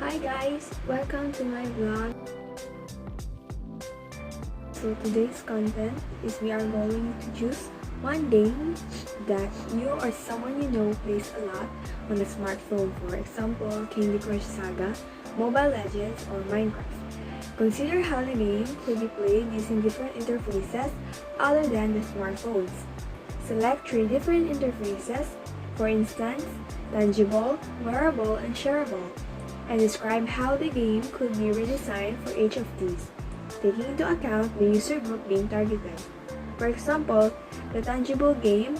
Hi guys, welcome to my vlog. So today's content is we are going to choose one game that you or someone you know plays a lot on a smartphone. For example, Candy Crush Saga, Mobile Legends, or Minecraft. Consider how the game could be played using different interfaces other than the smartphones. Select 3 different interfaces, for instance, tangible, wearable, and shareable, and describe how the game could be redesigned for each of these, taking into account the user group being targeted. For example, the tangible game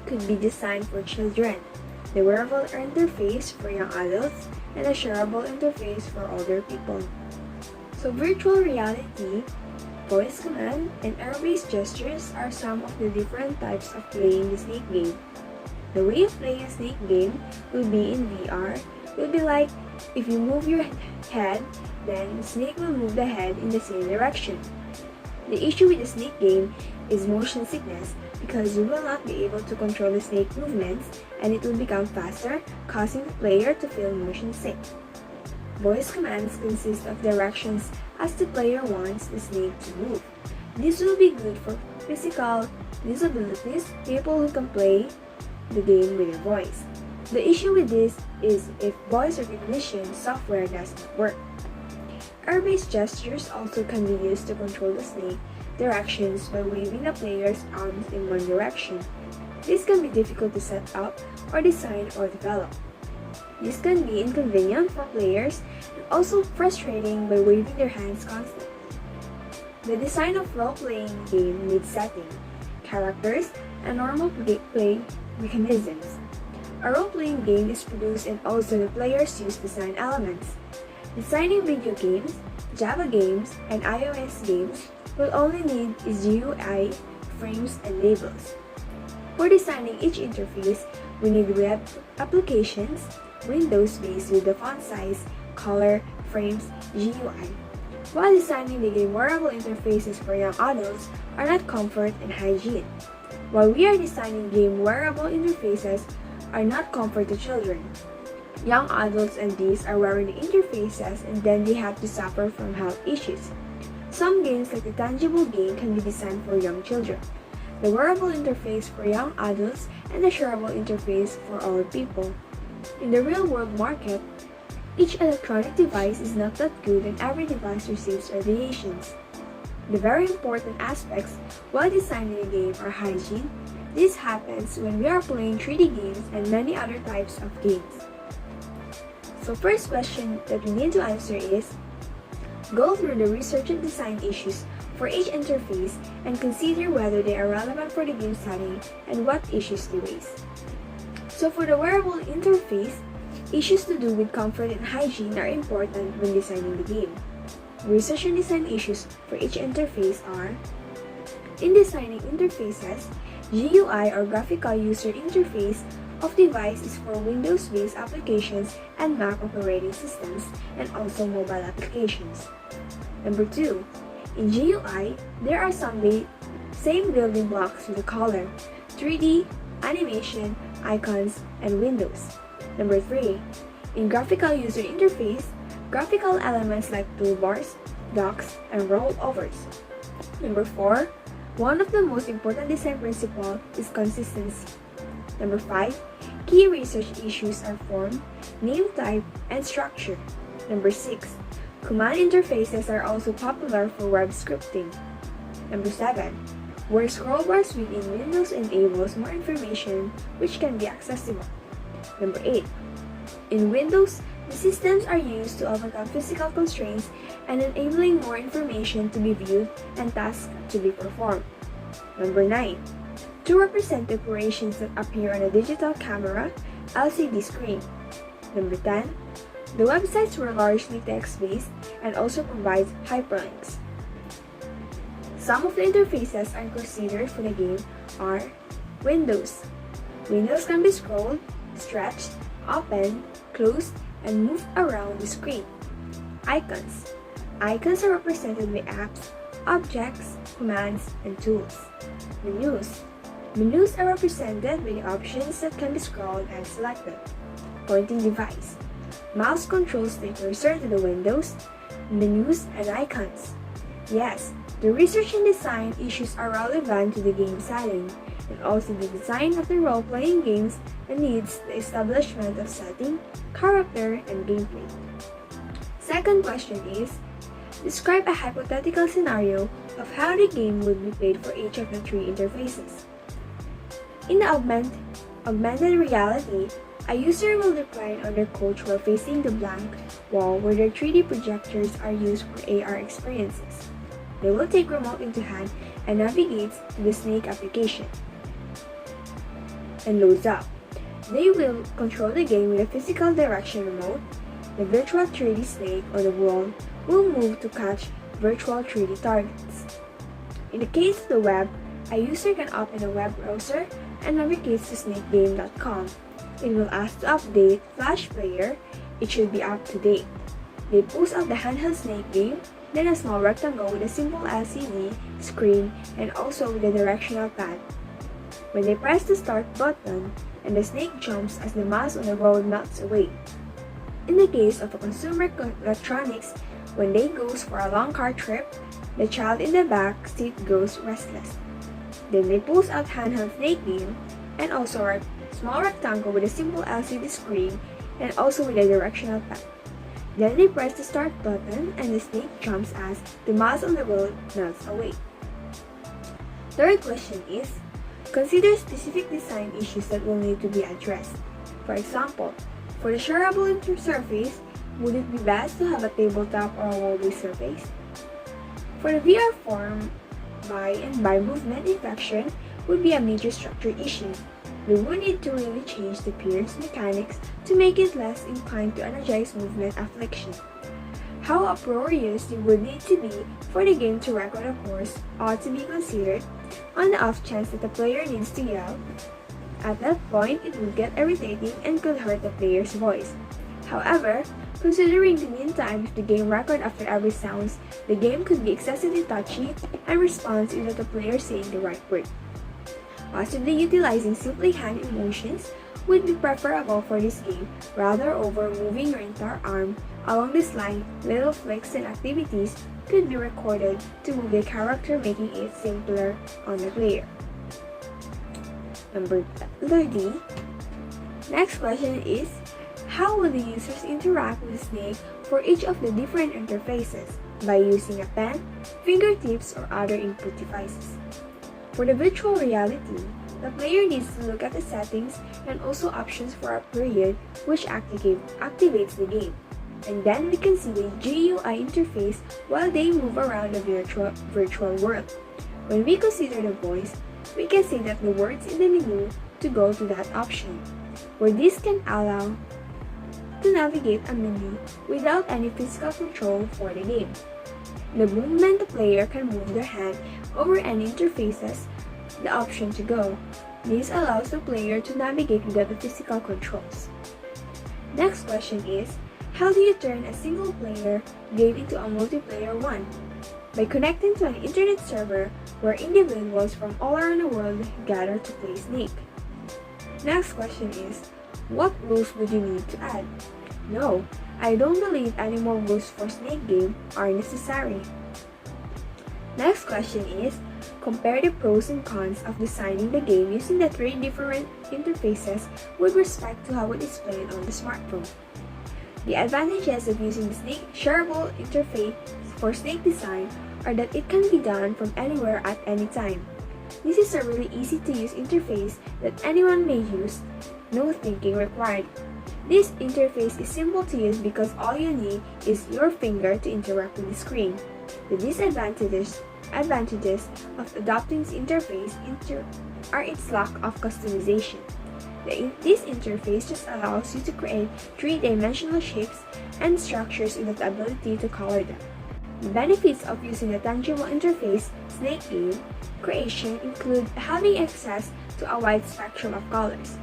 could be designed for children, the wearable interface for young adults, and a shareable interface for older people. So virtual reality, voice command, and arrow-based gestures are some of the different types of playing the Snake game. The way of playing a Snake game will be in VR, will be like if you move your head, then the snake will move the head in the same direction. The issue with the Snake game is motion sickness because you will not be able to control the snake movements and it will become faster, causing the player to feel motion sick. Voice commands consist of directions as the player wants the snake to move. This will be good for physical disabilities, people who can play the game with a voice. The issue with this is if voice recognition software does not work. Arrow-based gestures also can be used to control the snake directions by waving the player's arms in one direction. This can be difficult to set up or design or develop. This can be inconvenient for players and also frustrating by waving their hands constantly. The design of role-playing game needs setting, characters, and normal play mechanisms. A role-playing game is produced and also the players use design elements. Designing video games, Java games, and iOS games will only need is GUI, frames, and labels. For designing each interface, we need web applications, windows based with the font size, color, frames, GUI. While designing the game, wearable interfaces for young adults are not comfort and hygiene. While we are designing game wearable interfaces are not comfort to children. Young adults and these are wearing the interfaces and then they have to suffer from health issues. Some games like the tangible game can be designed for young children, the wearable interface for young adults, and the shareable interface for older people. In the real-world market, each electronic device is not that good and every device receives radiations. The very important aspects while designing a game are hygiene. This happens when we are playing 3D games and many other types of games. So first question that we need to answer is, go through the research and design issues for each interface and consider whether they are relevant for the game setting and what issues they raise. So for the wearable interface, issues to do with comfort and hygiene are important when designing the game. Research and design issues for each interface are, in designing interfaces, GUI or graphical user interface of device is for Windows-based applications and Mac operating systems and also mobile applications. Number 2. In GUI, there are some same building blocks with the color, 3D, animation, icons, and windows. Number 3. In graphical user interface, graphical elements like toolbars, docks, and rollovers. Number 4. One of the most important design principles is consistency. Number 5. Key research issues are form, name type, and structure. Number 6. Command interfaces are also popular for web scripting. Number 7. Where scroll bars within Windows enables more information which can be accessible. Number 8. In Windows, the systems are used to overcome physical constraints and enabling more information to be viewed and tasks to be performed. Number 9. To represent the operations that appear on a digital camera, LCD screen. Number 10. The websites were largely text-based and also provides hyperlinks. Some of the interfaces are considered for the game are Windows. Windows can be scrolled, stretched, opened, closed, and moved around the screen. Icons. Icons are represented by apps, objects, commands, and tools. Menus. Menus are represented by the options that can be scrolled and selected. Pointing device. Mouse controls that return to the windows, menus, and icons. Yes, the research and design issues are relevant to the game setting, and also the design of the role-playing games and needs the establishment of setting, character, and gameplay. Second question is, describe a hypothetical scenario of how the game would be played for each of the three interfaces. In the augmented reality, a user will recline on their couch while facing the blank wall where their 3D projectors are used for AR experiences. They will take remote into hand and navigate to the Snake application and loads up. They will control the game with a physical direction remote. The virtual 3D snake on the wall will move to catch virtual 3D targets. In the case of the web, a user can open a web browser and navigate to snakegame.com. It will ask to update Flash Player. It should be up to date. They post out the handheld Snake game, then a small rectangle with a simple LCD screen and also with a directional pad. When they press the start button, and the snake jumps as the mouse on the road melts away. In the case of a consumer electronics, when they goes for a long car trip, the child in the back seat goes restless. Then they post out handheld Snake game and also a small rectangle with a simple LCD screen and also with a directional pad. Then they press the start button and the snake jumps as the mouse on the road melts away. Third question is, consider specific design issues that will need to be addressed. For example, for the shareable interface, would it be best to have a tabletop or a wall-based surface? For the VR form, by movement inflection would be a major structure issue. We would need to really change the appearance mechanics to make it less inclined to energize movement affliction. How uproarious it would need to be for the game to record a course ought to be considered on the off chance that the player needs to yell. At that point, it would get irritating and could hurt the player's voice. However, considering the mean time of the game record after every sounds, the game could be excessively touchy and responds without the player saying the right word. Possibly utilizing simply hand emotions would be preferable for this game rather over moving your entire arm. Along this line, little flicks and activities could be recorded to move the character, making it simpler on the player. Number 30. Next question is, how will the users interact with the snake for each of the different interfaces? By using a pen, fingertips, or other input devices. For the virtual reality, the player needs to look at the settings and also options for a period which activates the game. And then we can see the GUI interface while they move around the virtual world. When we consider the voice, we can say that the words in the menu to go to that option, where this can allow to navigate a menu without any physical control for the game. The movement the player can move their hand over any interfaces, the option to go. This allows the player to navigate without the physical controls. Next question is, how do you turn a single player game into a multiplayer one? By connecting to an internet server where individuals from all around the world gather to play Snake. Next question is, what rules would you need to add? No, I don't believe any more rules for Snake game are necessary. Next question is, compare the pros and cons of designing the game using the three different interfaces with respect to how it is played on the smartphone. The advantages of using the Snake shareable interface for Snake design are that it can be done from anywhere at any time. This is a really easy to use interface that anyone may use, no thinking required. This interface is simple to use because all you need is your finger to interact with the screen. The disadvantages of adopting this interface are its lack of customization. This interface just allows you to create three-dimensional shapes and structures without the ability to color them. The benefits of using a tangible interface Snake game creation include having access to a wide spectrum of colors.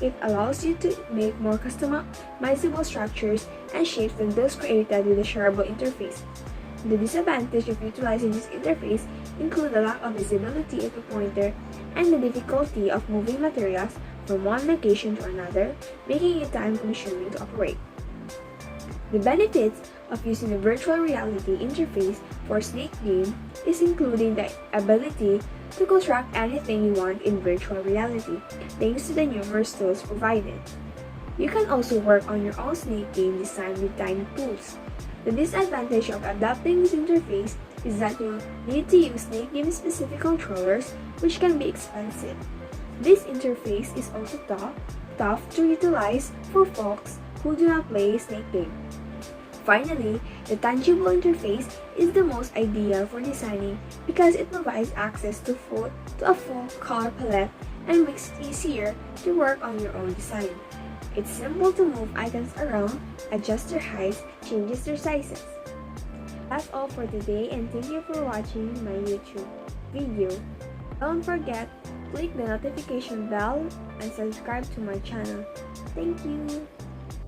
It allows you to make more customizable structures and shapes than those created with a shareable interface. The disadvantage of utilizing this interface include the lack of visibility of the pointer and the difficulty of moving materials from one location to another, making it time-consuming to operate. The benefits of using a virtual reality interface for Snake game is including the ability to construct anything you want in virtual reality, thanks to the numerous tools provided. You can also work on your own Snake game design with tiny tools. The disadvantage of adopting this interface is that you need to use Snake game specific controllers, which can be expensive. This interface is also tough to utilize for folks who do not play Snake game. Finally, the tangible interface is the most ideal for designing because it provides access to a full color palette and makes it easier to work on your own design. It's simple to move items around, adjust their heights, change their sizes. That's all for today, and thank you for watching my YouTube video. Don't forget, click the notification bell and subscribe to my channel. Thank you!